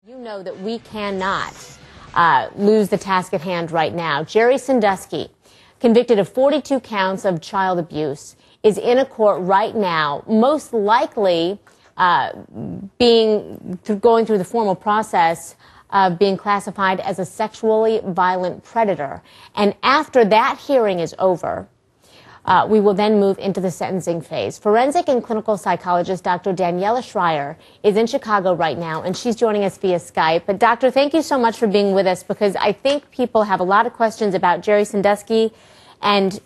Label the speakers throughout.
Speaker 1: You know that we cannot lose the task at hand right now. Jerry Sandusky, convicted of 42 counts of child abuse, is in a court right now, most likely going through the formal process of being classified as a sexually violent predator. And after that hearing is over, we will then move into the sentencing phase. Forensic and clinical psychologist Dr. Daniela Schreier is in Chicago right now, and she's joining us via Skype. But, Doctor, thank you so much for being with us, because I think people have a lot of questions about Jerry Sandusky, and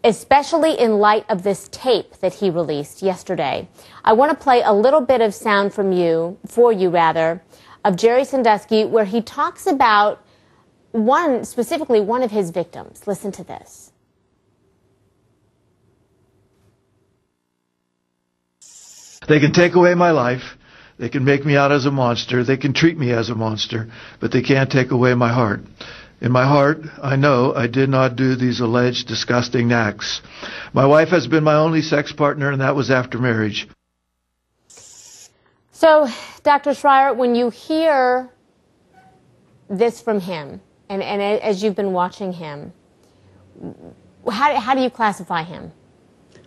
Speaker 1: especially in light of this tape that he released yesterday. I want to play a little bit of sound for you, of Jerry Sandusky, where he talks about specifically one of his victims. Listen to this.
Speaker 2: They can take away my life. They can make me out as a monster. They can treat me as a monster, but they can't take away my heart. In my heart, I know I did not do these alleged disgusting acts. My wife has been my only sex partner, and that was after marriage.
Speaker 1: So, Dr. Schreier, when you hear this from him, and as you've been watching him, how do you classify him?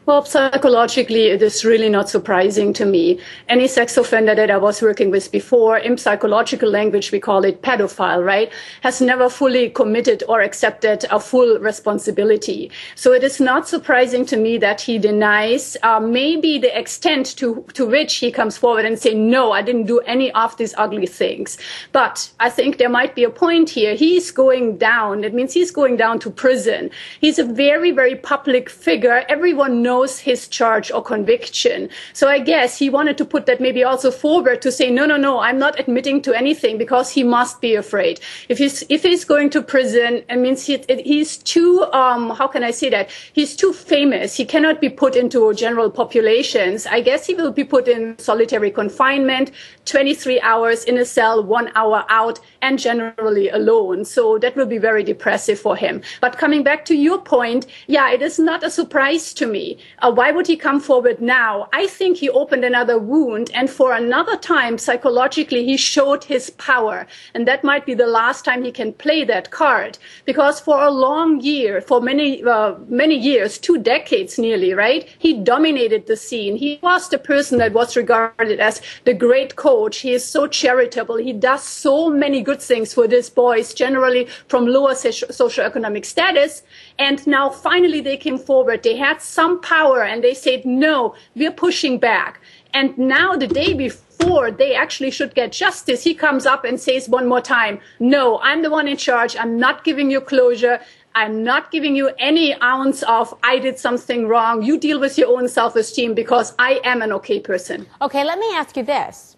Speaker 3: Well, psychologically, it is really not surprising to me. Any sex offender that I was working with before, in psychological language, we call it pedophile, right, has never fully committed or accepted a full responsibility. So it is not surprising to me that he denies maybe the extent to which he comes forward and say, no, I didn't do any of these ugly things. But I think there might be a point here. He's going down. That means he's going down to prison. He's a very, very public figure. Everyone knows his charge or conviction. So I guess he wanted to put that maybe also forward to say, no, I'm not admitting to anything, because he must be afraid. If he's going to prison, it means he's too, how can I say that? He's too famous. He cannot be put into general populations. I guess he will be put in solitary confinement, 23 hours in a cell, 1 hour out, and generally alone. So that will be very depressive for him. But coming back to your point, yeah, it is not a surprise to me. Why would he come forward now? I think he opened another wound, and for another time, psychologically, he showed his power. And that might be the last time he can play that card. Because for a long year, for many years, 2 decades nearly, right, he dominated the scene. He was the person that was regarded as the great coach. He is so charitable. He does so many good things for these boys, generally from lower socioeconomic status. And now finally they came forward. They had some power, and they said, no, we're pushing back. And now the day before they actually should get justice, he comes up and says one more time, no, I'm the one in charge. I'm not giving you closure. I'm not giving you any ounce of I did something wrong. You deal with your own self-esteem, because I am an okay person.
Speaker 1: Okay, let me ask you this.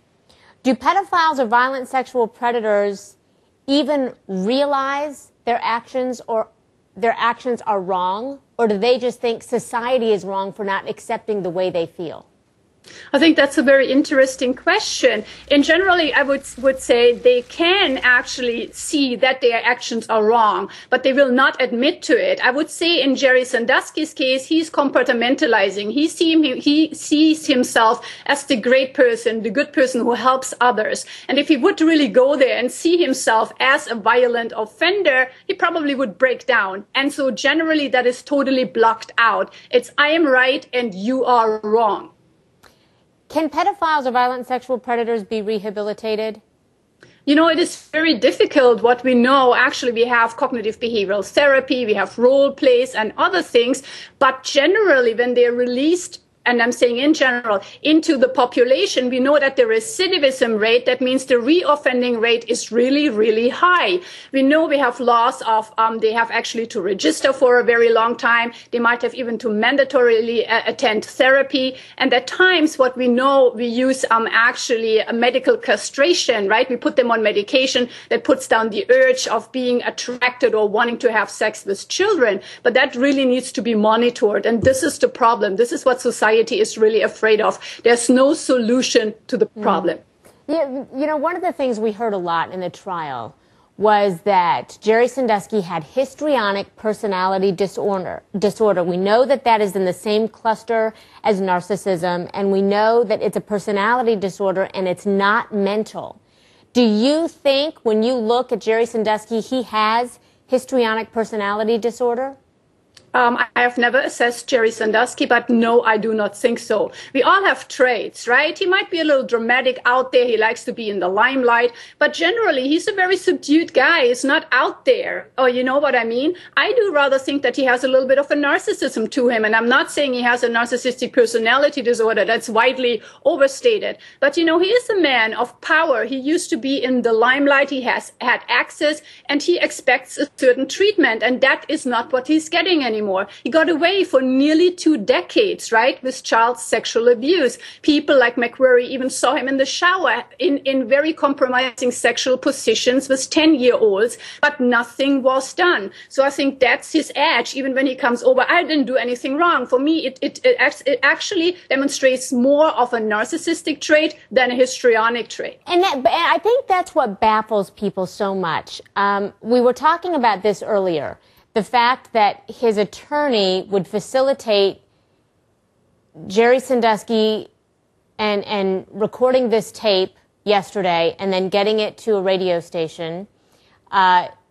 Speaker 1: Do pedophiles or violent sexual predators even realize their actions are wrong, or do they just think society is wrong for not accepting the way they feel?
Speaker 3: I think that's a very interesting question. In generally, I would say they can actually see that their actions are wrong, but they will not admit to it. I would say in Jerry Sandusky's case, he's compartmentalizing. He sees himself as the great person, the good person who helps others. And if he would really go there and see himself as a violent offender, he probably would break down. And so generally, that is totally blocked out. It's I am right and you are wrong.
Speaker 1: Can pedophiles or violent sexual predators be rehabilitated?
Speaker 3: You know, it is very difficult. What we know, actually, we have cognitive behavioral therapy, we have role plays and other things. But generally, when they're released, and I'm saying in general, into the population, we know that the recidivism rate, that means the reoffending rate, is really, really high. We know we have laws of, they have actually to register for a very long time. They might have even to mandatorily attend therapy. And at times, what we know, we use actually a medical castration, right? We put them on medication that puts down the urge of being attracted or wanting to have sex with children. But that really needs to be monitored. And this is the problem. This is what society is really afraid of. There's no solution to the problem.
Speaker 1: Yeah, you know, one of the things we heard a lot in the trial was that Jerry Sandusky had histrionic personality disorder. We know that that is in the same cluster as narcissism, and we know that it's a personality disorder and it's not mental. Do you think, when you look at Jerry Sandusky, he has histrionic personality disorder?
Speaker 3: I have never assessed Jerry Sandusky, but no, I do not think so. We all have traits, right? He might be a little dramatic out there. He likes to be in the limelight, but generally he's a very subdued guy. He's not out there. Oh, you know what I mean? I do rather think that he has a little bit of a narcissism to him. And I'm not saying he has a narcissistic personality disorder. That's widely overstated. But, you know, he is a man of power. He used to be in the limelight. He has had access, and he expects a certain treatment. And that is not what he's getting anymore. He got away for nearly 2 decades, right, with child sexual abuse. People like McQuarrie even saw him in the shower in very compromising sexual positions with 10-year-olds, but nothing was done. So I think that's his edge. Even when he comes over, I didn't do anything wrong. For me, it actually demonstrates more of a narcissistic trait than a histrionic trait.
Speaker 1: And I think that's what baffles people so much. We were talking about this earlier. The fact that his attorney would facilitate Jerry Sandusky and recording this tape yesterday and then getting it to a radio station,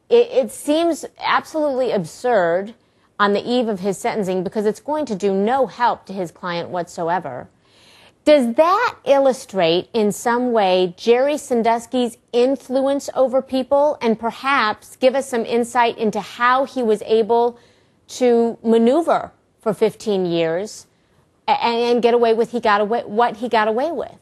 Speaker 1: it seems absolutely absurd on the eve of his sentencing because it's going to do no help to his client whatsoever. Does that illustrate in some way Jerry Sandusky's influence over people and perhaps give us some insight into how he was able to maneuver for 15 years and get away with what he got away with?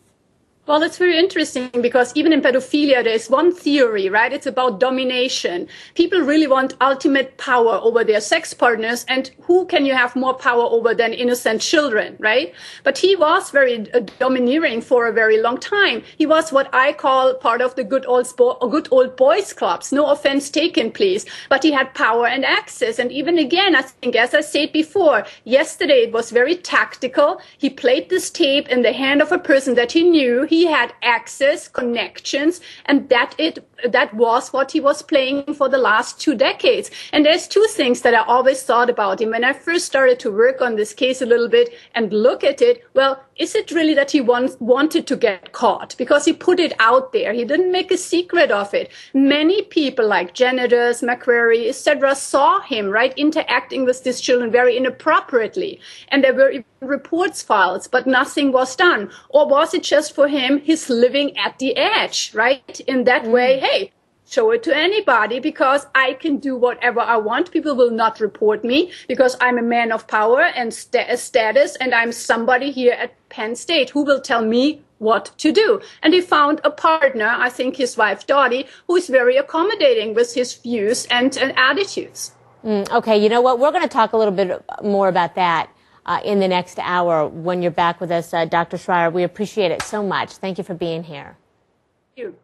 Speaker 3: Well, it's very interesting because even in pedophilia, there's one theory, right? It's about domination. People really want ultimate power over their sex partners, and who can you have more power over than innocent children, right? But he was very domineering for a very long time. He was what I call part of the good old boys clubs. No offense taken, please. But he had power and access. And even again, I think, as I said before, yesterday it was very tactical. He played this tape in the hand of a person that he knew. He had access, connections, and that was what he was playing for the last 2 decades. And there's 2 things that I always thought about him. When I first started to work on this case a little bit and look at it, well, is it really that he wanted to get caught? Because he put it out there. He didn't make a secret of it. Many people like janitors, McQuarrie, etc., saw him, right, interacting with these children very inappropriately. And there were even reports filed, but nothing was done. Or was it just for him, his living at the edge, right? In that way, hey, show it to anybody because I can do whatever I want. People will not report me because I'm a man of power and status, and I'm somebody here at Penn State who will tell me what to do. And he found a partner, I think his wife Dottie, who is very accommodating with his views and attitudes.
Speaker 1: Okay, you know what? We're going to talk a little bit more about that in the next hour when you're back with us, Dr. Schreier. We appreciate it so much. Thank you for being here.
Speaker 3: Thank you.